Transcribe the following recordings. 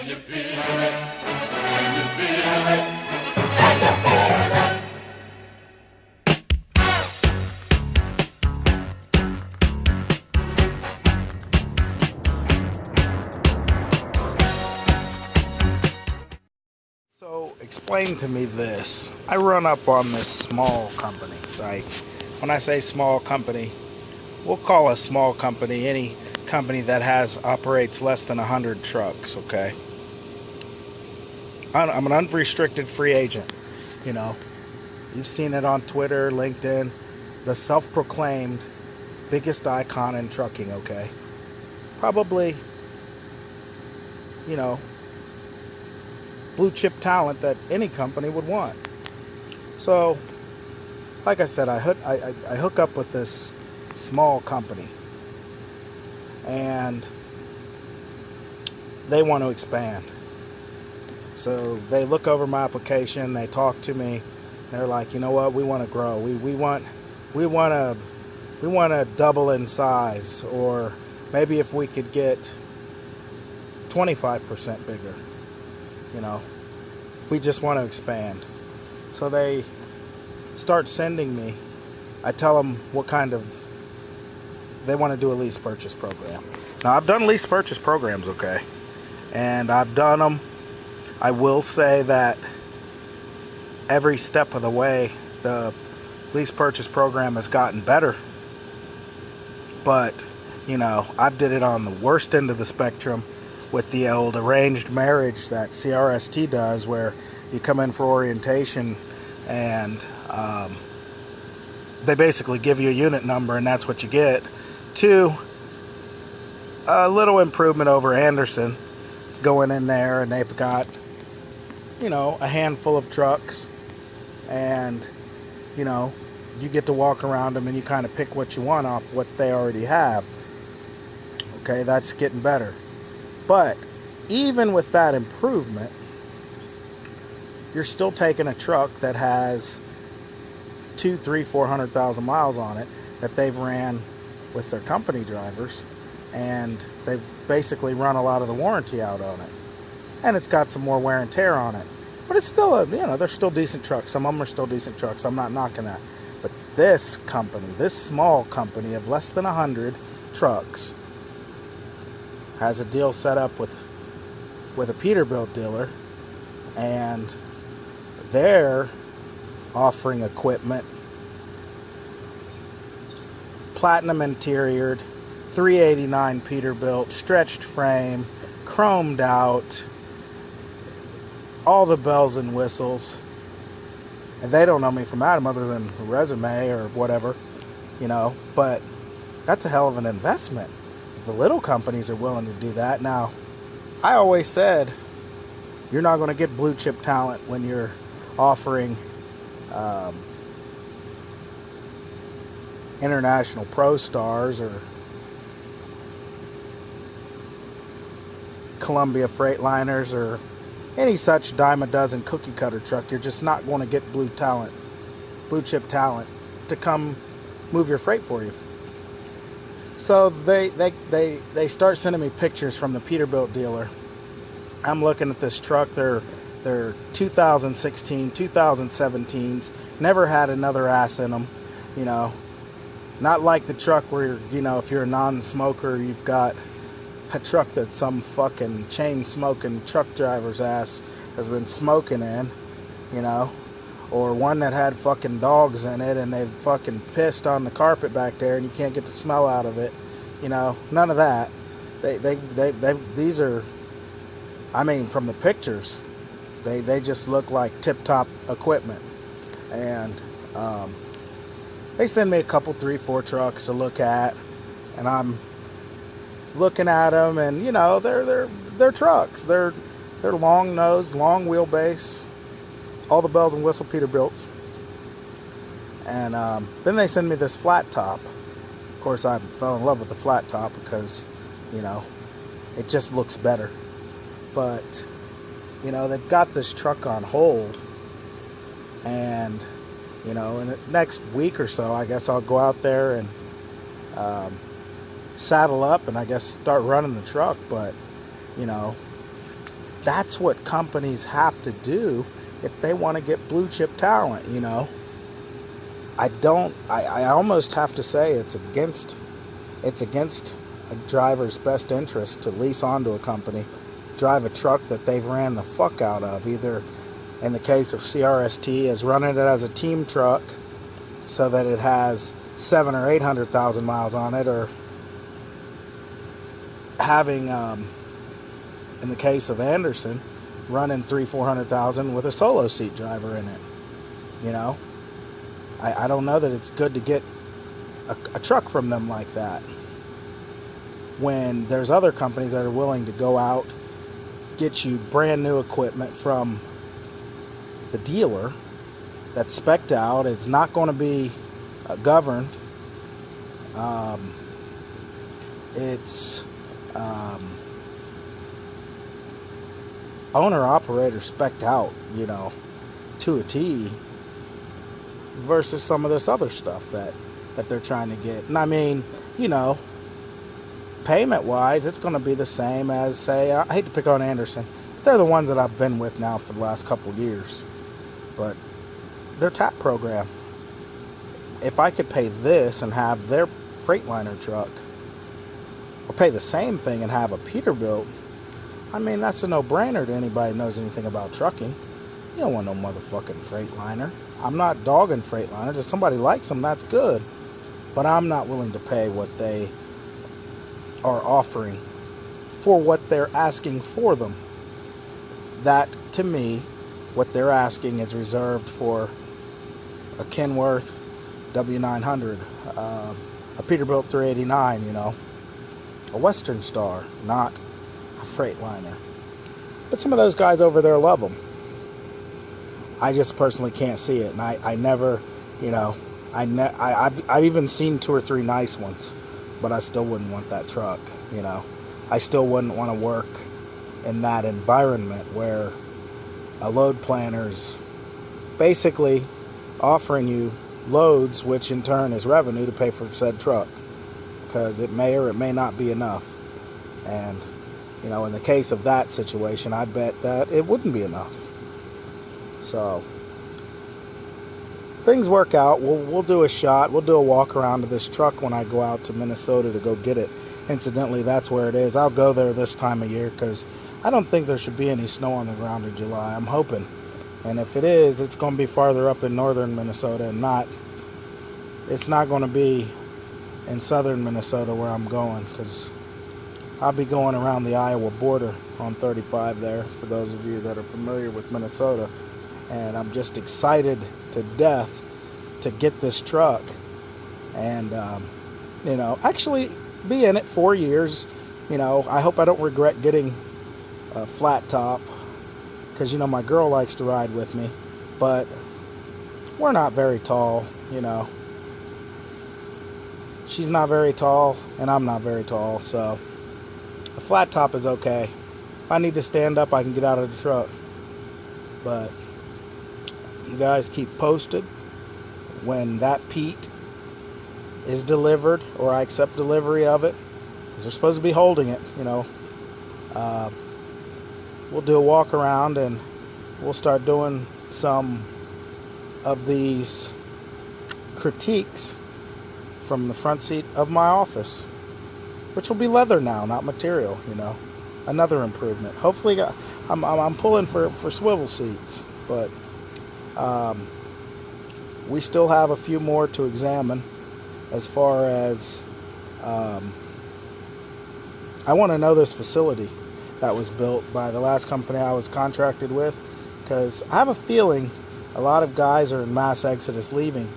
So explain to me this. I run up on this small company, right? When I say small company, we'll call a small company any company that operates less than 100 trucks, okay? I'm an unrestricted free agent, you know. You've seen it on Twitter, LinkedIn, the self-proclaimed biggest icon in trucking, okay? Probably, you know, blue chip talent that any company would want. So, like I said, I hook up with this small company, and they want to expand. So they look over my application, they talk to me, they're like, you know what, we want to grow. We want to double in size, or maybe if we could get 25% bigger. You know, we just want to expand. So they start sending me. I tell them what kind of, they want to do a lease purchase program. Now, I've done lease purchase programs, okay? And I've done them. I will say that every step of the way, the lease purchase program has gotten better. But, you know, I've did it on the worst end of the spectrum with the old arranged marriage that CRST does, where you come in for orientation and they basically give you a unit number and that's what you get, to a little improvement over Anderson, going in there and they've got, you know, a handful of trucks, and, you know, you get to walk around them and you kind of pick what you want off what they already have. Okay, that's getting better. But even with that improvement, you're still taking a truck that has 400,000 miles on it that they've ran with their company drivers, and they've basically run a lot of the warranty out on it. And it's got some more wear and tear on it. But it's still they're still decent trucks. Some of them are still decent trucks. I'm not knocking that. But this company, this small company of less than 100 trucks, has a deal set up with a Peterbilt dealer, and they're offering equipment, platinum interiored, 389 Peterbilt, stretched frame, chromed out, all the bells and whistles. And they don't know me from Adam other than a resume or whatever, you know, but that's a hell of an investment. The little companies are willing to do that. Now, I always said you're not going to get blue chip talent when you're offering international pro stars or Columbia Freightliners or any such dime a dozen cookie cutter truck. You're just not going to get blue chip talent to come move your freight for you. So they start sending me pictures from the Peterbilt dealer. I'm looking at this truck. They're 2016, 2017s. Never had another ass in them. You know, not like the truck where, you know, if you're a non-smoker, you've got a truck that some fucking chain-smoking truck driver's ass has been smoking in, you know, or one that had fucking dogs in it and they fucking pissed on the carpet back there and you can't get the smell out of it, you know, none of that. These are, I mean, from the pictures, they just look like tip-top equipment. And they send me a couple, 3-4 trucks to look at, and I'm looking at them, and you know, they're trucks. They're long nosed, long wheelbase, all the bells and whistle Peterbilts. And then they send me this flat top. Of course, I fell in love with the flat top because, you know, it just looks better. But, you know, they've got this truck on hold, and, you know, in the next week or so, I guess I'll go out there and saddle up and I guess start running the truck. But, you know, that's what companies have to do if they want to get blue chip talent, you know. I almost have to say it's against a driver's best interest to lease onto a company, drive a truck that they've ran the fuck out of, either in the case of CRST as running it as a team truck so that it has 700,000 or 800,000 miles on it, or having in the case of Anderson, running 300,000-400,000 with a solo seat driver in it. You know, I don't know that it's good to get a truck from them like that when there's other companies that are willing to go out, get you brand new equipment from the dealer that's spec'd out. It's not going to be governed. It's owner-operator spec'd out, you know, to a T, versus some of this other stuff that they're trying to get. And I mean, you know, payment-wise, it's going to be the same as, say, I hate to pick on Anderson, but they're the ones that I've been with now for the last couple of years. But their TAP program, if I could pay this and have their Freightliner truck, or pay the same thing and have a Peterbilt, I mean, that's a no-brainer to anybody who knows anything about trucking. You don't want no motherfucking Freightliner. I'm not dogging Freightliners. If somebody likes them, that's good. But I'm not willing to pay what they are offering for what they're asking for them. That, to me, what they're asking is reserved for a Kenworth W900, a Peterbilt 389, you know, a Western Star, not a Freightliner. But some of those guys over there love them. I just personally can't see it, and I never, you know, I've even seen 2 or 3 nice ones, but I still wouldn't want that truck, you know. I still wouldn't want to work in that environment where a load planner's basically offering you loads, which in turn is revenue to pay for said truck, because it may or it may not be enough. And, you know, in the case of that situation, I bet that it wouldn't be enough. So, things work out. We'll do a shot. We'll do a walk around to this truck when I go out to Minnesota to go get it. Incidentally, that's where it is. I'll go there this time of year because I don't think there should be any snow on the ground in July. I'm hoping. And if it is, it's going to be farther up in northern Minnesota and it's not going to be in southern Minnesota where I'm going, because I'll be going around the Iowa border on 35 there, for those of you that are familiar with Minnesota. And I'm just excited to death to get this truck and, you know, actually be in it 4 years. You know, I hope I don't regret getting a flat top, because, you know, my girl likes to ride with me, but we're not very tall, you know. She's not very tall, and I'm not very tall, so a flat top is okay. If I need to stand up, I can get out of the truck. But you guys keep posted when that Pete is delivered, or I accept delivery of it, because they're supposed to be holding it, you know. We'll do a walk around and we'll start doing some of these critiques from the front seat of my office, which will be leather now, not material, you know. Another improvement. Hopefully, I'm pulling for swivel seats, but we still have a few more to examine as far as I want to know this facility that was built by the last company I was contracted with, because I have a feeling a lot of guys are in mass exodus leaving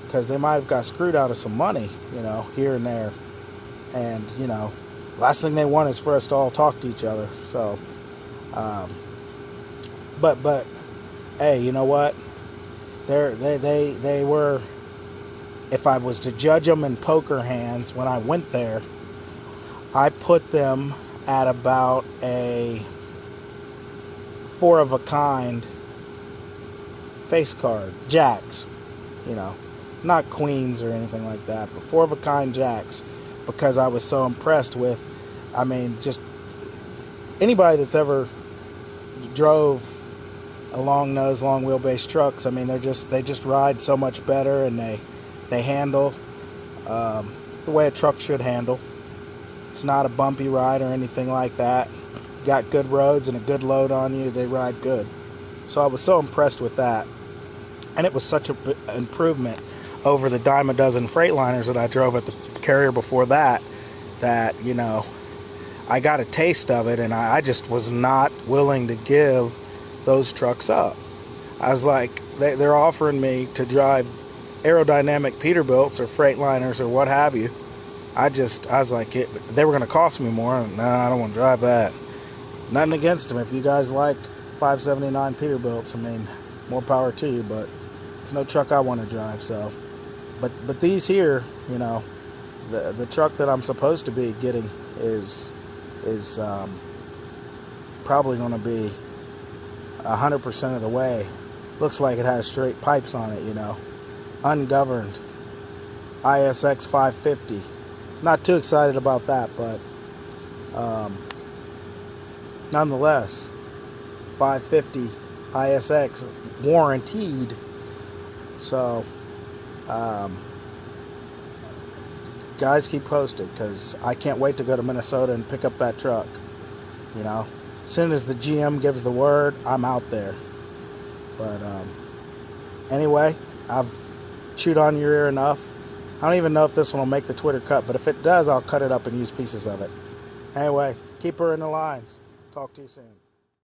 because they might have got screwed out of some money, you know, here and there. And, you know, last thing they want is for us to all talk to each other. So, but hey, you know what? They were, if I was to judge them in poker hands when I went there, I put them at about a 4 of a kind face card, jacks, you know, not queens or anything like that, but 4 of a kind jacks, because I was so impressed with, I mean, just anybody that's ever drove a long nose, long wheelbase trucks, I mean, they just ride so much better, and they handle the way a truck should handle. It's not a bumpy ride or anything like that. You got good roads and a good load on you, they ride good. So I was so impressed with that. And it was such an improvement over the dime a dozen Freightliners that I drove at the carrier before that, you know, I got a taste of it, and I just was not willing to give those trucks up. I was like, they're offering me to drive aerodynamic Peterbilts or Freightliners or what have you. I was like, they were going to cost me more. No, I don't want to drive that. Nothing against them. If you guys like 579 Peterbilts, I mean, more power to you, but it's no truck I want to drive. So, but these here, you know, the truck that I'm supposed to be getting is probably going to be 100% of the way. Looks like it has straight pipes on it, you know, ungoverned ISX 550. Not too excited about that, but nonetheless, 550 ISX warranted. So guys, keep posted, because I can't wait to go to Minnesota and pick up that truck. You know, as soon as the GM gives the word, I'm out there. But anyway, I've chewed on your ear enough. I don't even know if this one will make the Twitter cut, but if it does, I'll cut it up and use pieces of it. Anyway, keep her in the lines. Talk to you soon.